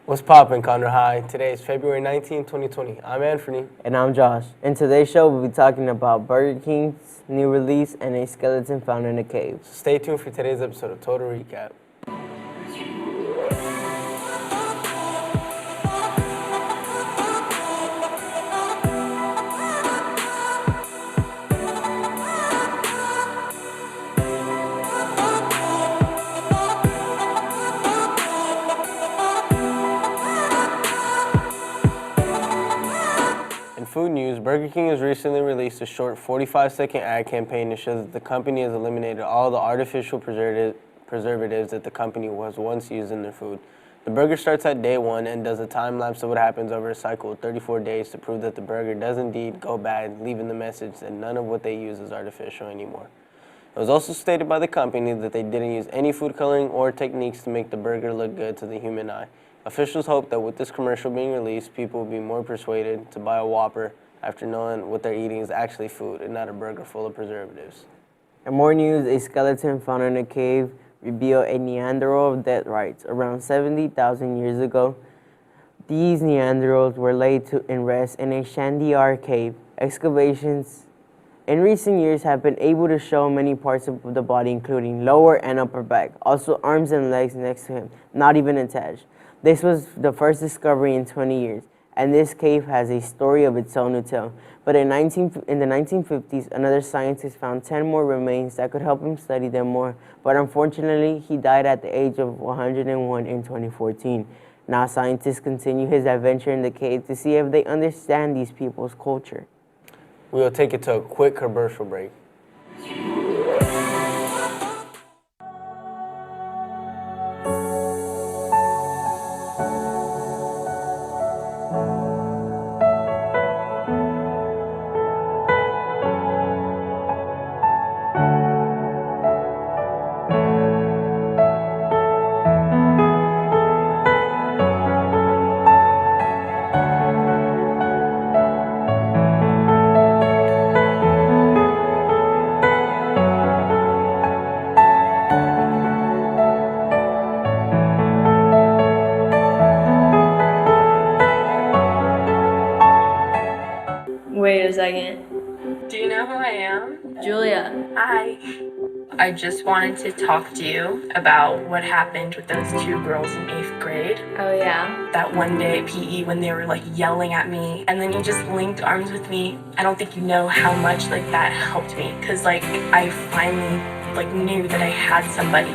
What's poppin', Condor High? Today is February 19, 2020. I'm Anthony. And I'm Josh. In today's show, we'll be talking about Burger King's new release and a skeleton found in a cave. So stay tuned for today's episode of Total Recap. In food news, Burger King has recently released a short 45-second ad campaign to show that the company has eliminated all the artificial preservatives that the company was once used in their food. The burger starts at day 1 and does a time lapse of what happens over a cycle of 34 days to prove that the burger does indeed go bad, leaving the message that none of what they use is artificial anymore. It was also stated by the company that they didn't use any food coloring or techniques to make the burger look good to the human eye. Officials hope that with this commercial being released, people will be more persuaded to buy a Whopper after knowing what they're eating is actually food and not a burger full of preservatives. In more news, a skeleton found in a cave revealed a Neanderthal dead rights. Around 70,000 years ago, these Neanderthals were laid in rest in a Shandiar cave. Excavations in recent years have been able to show many parts of the body, including lower and upper back, also arms and legs next to him, not even attached. This was the first discovery in 20 years, and this cave has a story of its own to tell. But in the 1950s, another scientist found 10 more remains that could help him study them more. But unfortunately, he died at the age of 101 in 2014. Now scientists continue his adventure in the cave to see if they understand these people's culture. We will take it to a quick commercial break. Wait a second. Do you know who I am? Julia. Hi. I just wanted to talk to you about what happened with those two girls in 8th grade. Oh, yeah? That one day at PE when they were yelling at me and then you just linked arms with me. I don't think you know how much that helped me because I finally knew that I had somebody.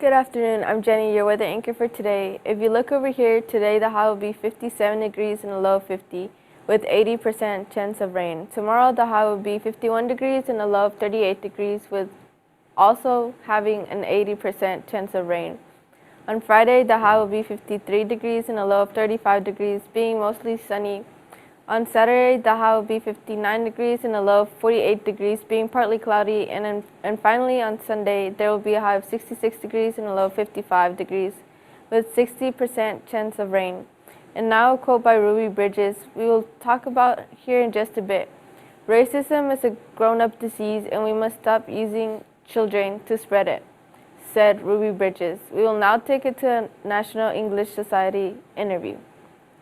Good afternoon, I'm Jenny, your weather anchor for today. If you look over here, today the high will be 57 degrees and a low of 50 with 80% chance of rain. Tomorrow the high will be 51 degrees and a low of 38 degrees with also having an 80% chance of rain. On Friday the high will be 53 degrees and a low of 35 degrees, being mostly sunny. On Saturday, the high will be 59 degrees and a low of 48 degrees, being partly cloudy. And finally, on Sunday, there will be a high of 66 degrees and a low of 55 degrees, with 60% chance of rain. And now a quote by Ruby Bridges we will talk about here in just a bit. Racism is a grown-up disease and we must stop using children to spread it, said Ruby Bridges. We will now take it to a National English Society interview.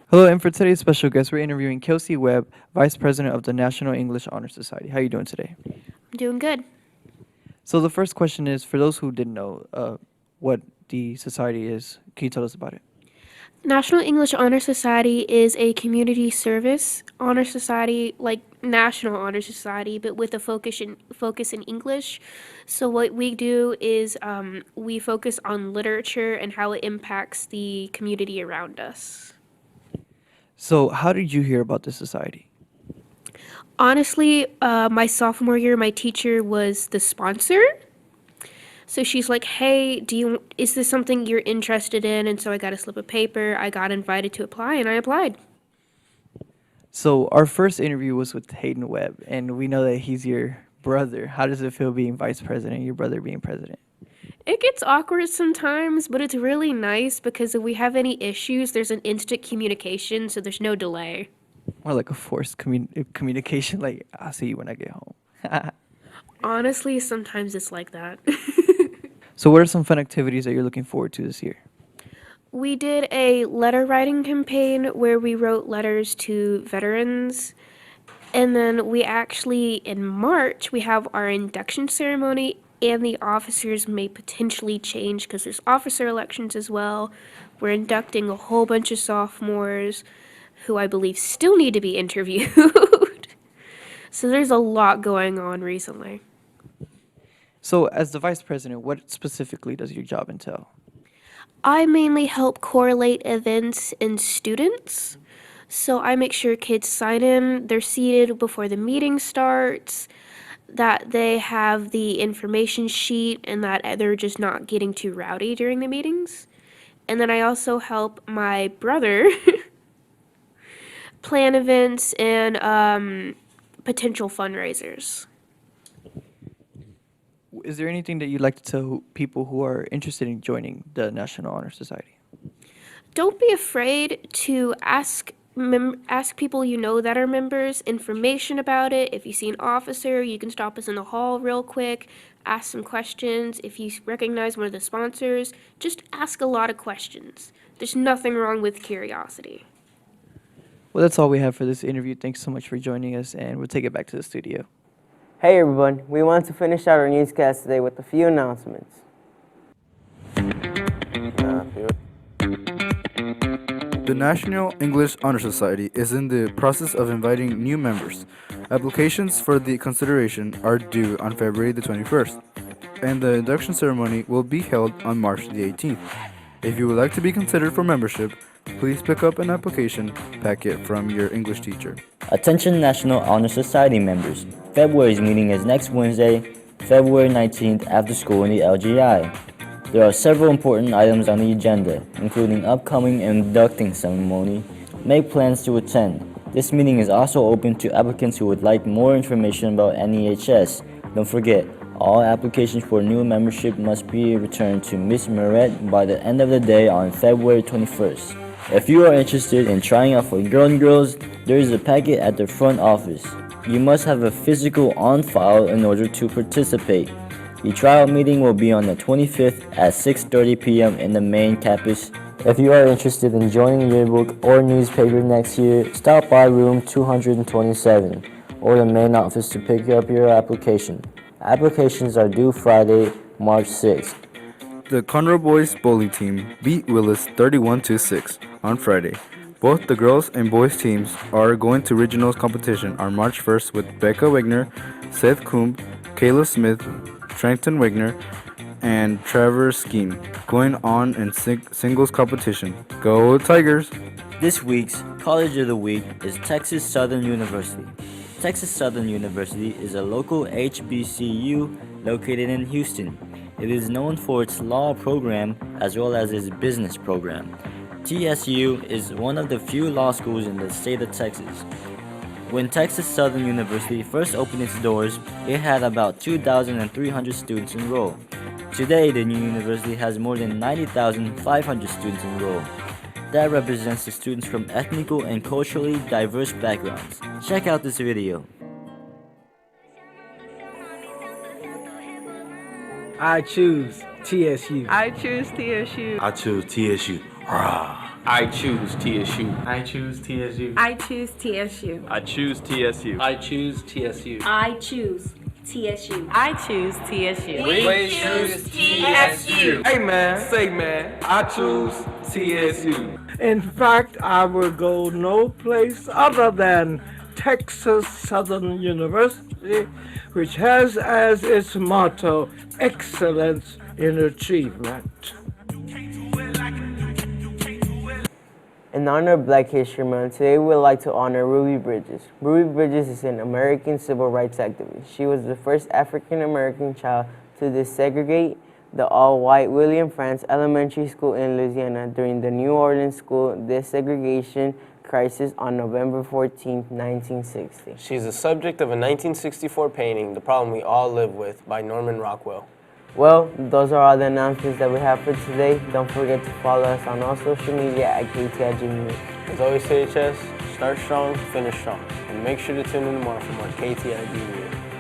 Hello, and for today's special guest, we're interviewing Kelsey Webb, Vice President of the National English Honor Society. How are you doing today? I'm doing good. So the first question is, for those who didn't know what the society is, can you tell us about it? National English Honor Society is a community service honor society, like National Honor Society, but with a focus in English. So what we do is we focus on literature and how it impacts the community around us. So how did you hear about this society? Honestly, my sophomore year, my teacher was the sponsor. So she's like, hey, is this something you're interested in? And so I got a slip of paper. I got invited to apply, and I applied. So our first interview was with Hayden Webb, and we know that he's your brother. How does it feel being vice president, your brother being president? It gets awkward sometimes, but it's really nice because if we have any issues, there's an instant communication, so there's no delay. More like a forced communication, like, I'll see you when I get home. Honestly, sometimes it's like that. So what are some fun activities that you're looking forward to this year? We did a letter writing campaign where we wrote letters to veterans. And then we actually, in March, we have our induction ceremony, and the officers may potentially change because there's officer elections as well. We're inducting a whole bunch of sophomores who I believe still need to be interviewed. So there's a lot going on recently. So as the vice president, what specifically does your job entail? I mainly help correlate events and students. So I make sure kids sign in, they're seated before the meeting starts, that they have the information sheet, and that they're just not getting too rowdy during the meetings. And then I also help my brother plan events and potential fundraisers. Is there anything that you'd like to tell people who are interested in joining the National Honor Society? Don't be afraid to ask people you know that are members information about it. If you see an officer, you can stop us in the hall real quick, ask some questions. If you recognize one of the sponsors, just ask a lot of questions. There's nothing wrong with curiosity. Well, that's all we have for this interview. Thanks so much for joining us, and we'll take it back to the studio. Hey everyone, we want to finish out our newscast today with a few announcements. The National English Honor Society is in the process of inviting new members. Applications for the consideration are due on February the 21st, and the induction ceremony will be held on March the 18th. If you would like to be considered for membership, please pick up an application packet from your English teacher. Attention National Honor Society members. February's meeting is next Wednesday, February 19th after school in the LGI. There are several important items on the agenda, including upcoming inducting ceremony. Make plans to attend. This meeting is also open to applicants who would like more information about NEHS. Don't forget, all applications for new membership must be returned to Ms. Moret by the end of the day on February 21st. If you are interested in trying out for Girl and Girls, there is a packet at the front office. You must have a physical on file in order to participate. The tryout meeting will be on the 25th at 6:30 p.m. in the main campus. If you are interested in joining yearbook or newspaper next year, stop by room 227 or the main office to pick up your application. Applications are due Friday, March 6th. The Conroe Boys bowling team beat Willis 31-6 on Friday. Both the girls and boys teams are going to regionals competition on March 1st with Becca Wigner, Seth Coombe, Kayla Smith, Trenton Wigner, and Trevor Skeen going on in singles competition. Go Tigers! This week's College of the Week is Texas Southern University. Texas Southern University is a local HBCU located in Houston. It is known for its law program as well as its business program. TSU is one of the few law schools in the state of Texas. When Texas Southern University first opened its doors, it had about 2,300 students enrolled. Today, the new university has more than 90,500 students enrolled. That represents the students from ethnical and culturally diverse backgrounds. Check out this video. I choose TSU. I choose TSU. I choose TSU. Rah. I choose TSU. I choose TSU. I choose TSU. I choose TSU. I choose TSU. I choose TSU. I choose TSU. We choose TSU. Hey man, say man, I choose TSU. In fact, I will go no place other than Texas Southern University, which has as its motto, excellence in achievement. In honor of Black History Month, today we would like to honor Ruby Bridges. Ruby Bridges is an American civil rights activist. She was the first African American child to desegregate the all-white William Frantz Elementary School in Louisiana during the New Orleans school desegregation crisis on November 14, 1960. She's the subject of a 1964 painting, The Problem We All Live With, by Norman Rockwell. Well, those are all the announcements that we have for today. Don't forget to follow us on all social media at KTIG News. As always, CHS, Start strong, finish strong. And make sure to tune in tomorrow for more KTIG news.